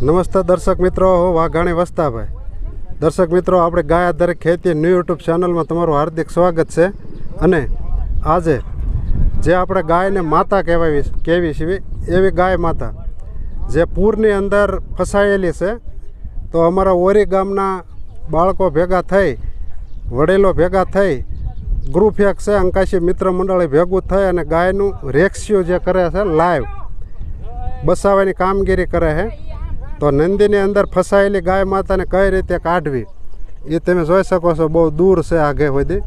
નમસ્તે દર્શક મિત્રો, હું વાઘાણી વસ્તાભાઈ. દર્શક મિત્રો, આપણે ગાય આધારિત ખેતી ન્યૂ યુટ્યુબ ચેનલમાં તમારું હાર્દિક સ્વાગત છે. અને આજે જે આપણે ગાયને માતા કહેવી છે એવી ગાય માતા જે પૂરની અંદર ફસાયેલી છે, તો અમારા ઓરી ગામના બાળકો ભેગા થઈ, વડીલો ભેગા થઈ, ગ્રુપ એક છે અંકાશી મિત્ર મંડળી ભેગું થઈ અને ગાયનું રેસ્ક્યુ જે કરે છે, લાઈવ બસાવવાની કામગીરી કરે છે. તો નંદીની અંદર ફસાયેલી ગાય માતાને કઈ રીતે કાઢવી એ તમે જોઈ શકો છો. બહુ દૂર છે આગે સુધી.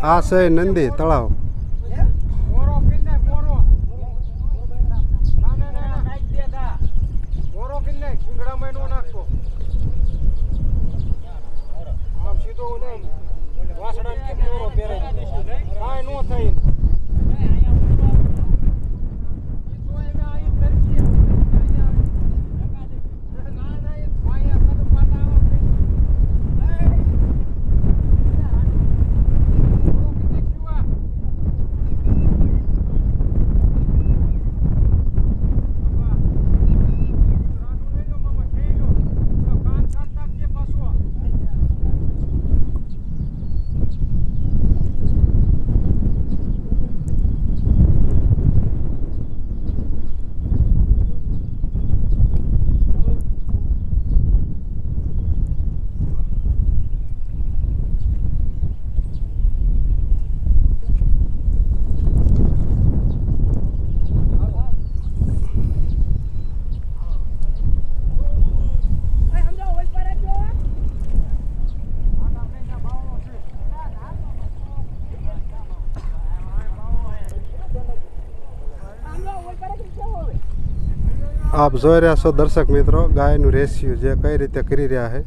આ છે નંદી તળાવ. આપ જોઈ રહ્યા છો દર્શક મિત્રો, ગાયનું રેસ્ક્યુ જે કઈ રીતે કરી રહ્યા છે.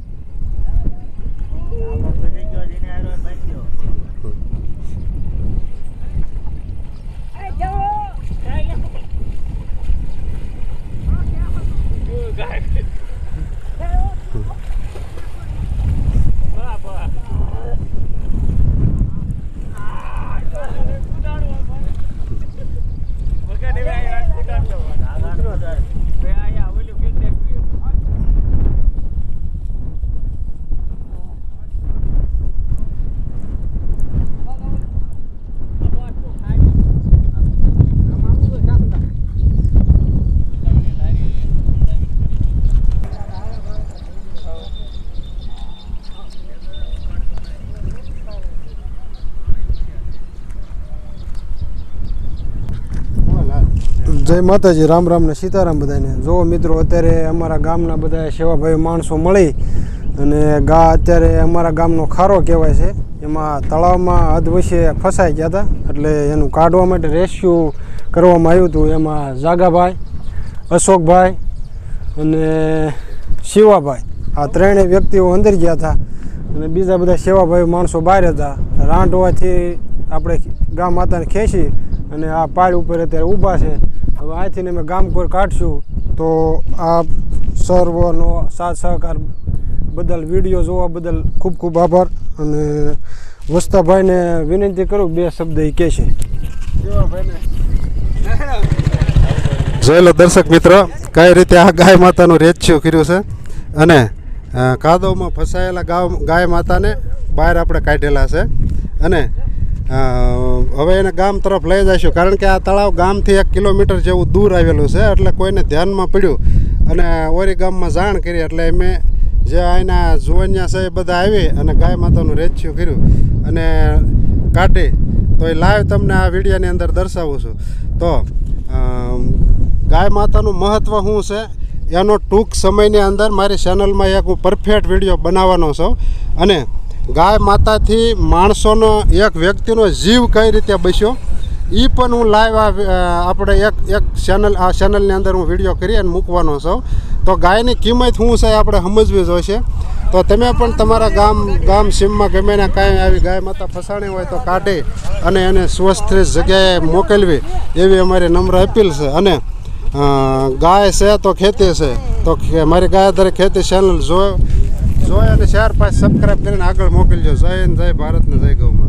જય માતાજી, રામ રામ ને સીતારામ બધાને. જો મિત્રો, અત્યારે અમારા ગામના બધા સેવાભાઈ માણસો મળી અને અત્યારે અમારા ગામનો ખારો કહેવાય છે, એમાં તળાવમાં અધવચ્ચે ફસાઈ ગયા હતા, એટલે એનું કાઢવા માટે રેસ્ક્યુ કરવામાં આવ્યું હતું. એમાં જાગાભાઈ, અશોકભાઈ અને શિવાભાઈ, આ ત્રણેય વ્યક્તિઓ અંદર ગયા હતા અને બીજા બધા સેવાભાઈ માણસો બહાર હતા. રાંધવાથી આપણે ગા માતાને ખેંચી અને આ પાળ ઉપર અત્યારે ઊભા છે. હવે અહીંથી અમે ગામ કોઈ કાઢશું તો આ સર્વનો સાથ સહકાર બદલ, વિડીયો જોવા બદલ ખૂબ ખૂબ આભાર. અને વસ્તાભાઈને વિનંતી કરું, 2 શબ્દ એ કહે છે. જોઈ લો દર્શક મિત્રો, કઈ રીતે આ ગાય માતાનું રેસ્ક્યુ કર્યું છે અને કાદવમાં ફસાયેલા ગાય માતાને બહાર આપણે કાઢેલા છે. અને હવે એને ગામ તરફ લઈ જઈશું, કારણ કે આ તળાવ ગામથી 1 કિલોમીટર જેવું દૂર આવેલું છે. એટલે કોઈને ધ્યાનમાં પડ્યું અને ઓરી ગામમાં જાણ કરી, એટલે અમે જે અહીંના જુવાનિયા છે એ બધા આવી અને ગાય માતાનું રેસ્ક્યુ કર્યું અને કાઢી. તો એ લાઈવ તમને આ વિડીયોની અંદર દર્શાવું છું. તો ગાય માતાનું મહત્ત્વ શું છે એનો ટૂંક સમયની અંદર મારી ચેનલમાં એક હું પરફેક્ટ વિડીયો બનાવવાનો છું. અને ગાય માતાથી માણસોનો, એક વ્યક્તિનો જીવ કઈ રીતે બચ્યો એ પણ હું લાઈવ આપણે એક ચેનલની અંદર હું વિડીયો કરી અને મૂકવાનો છું. તો ગાયની કિંમત શું છે આપણે સમજવી જોઈશે. તો તમે પણ તમારા ગામ સીમમાં ગમે ને કાંઈ આવી ગાય માતા ફસાણી હોય તો કાઢી અને એને સ્વસ્થ જગ્યાએ મોકલવી, એવી અમારી નમ્ર અપીલ છે. અને ગાય છે તો ખેતી છે, તો મારી ગાયધારી ખેતી ચેનલ જોઈ અને 4-5 સબસ્ક્રાઈબ કરીને આગળ મોકલજો. જય હિન્દ, જય ભારત ને જય ગૌ માતા.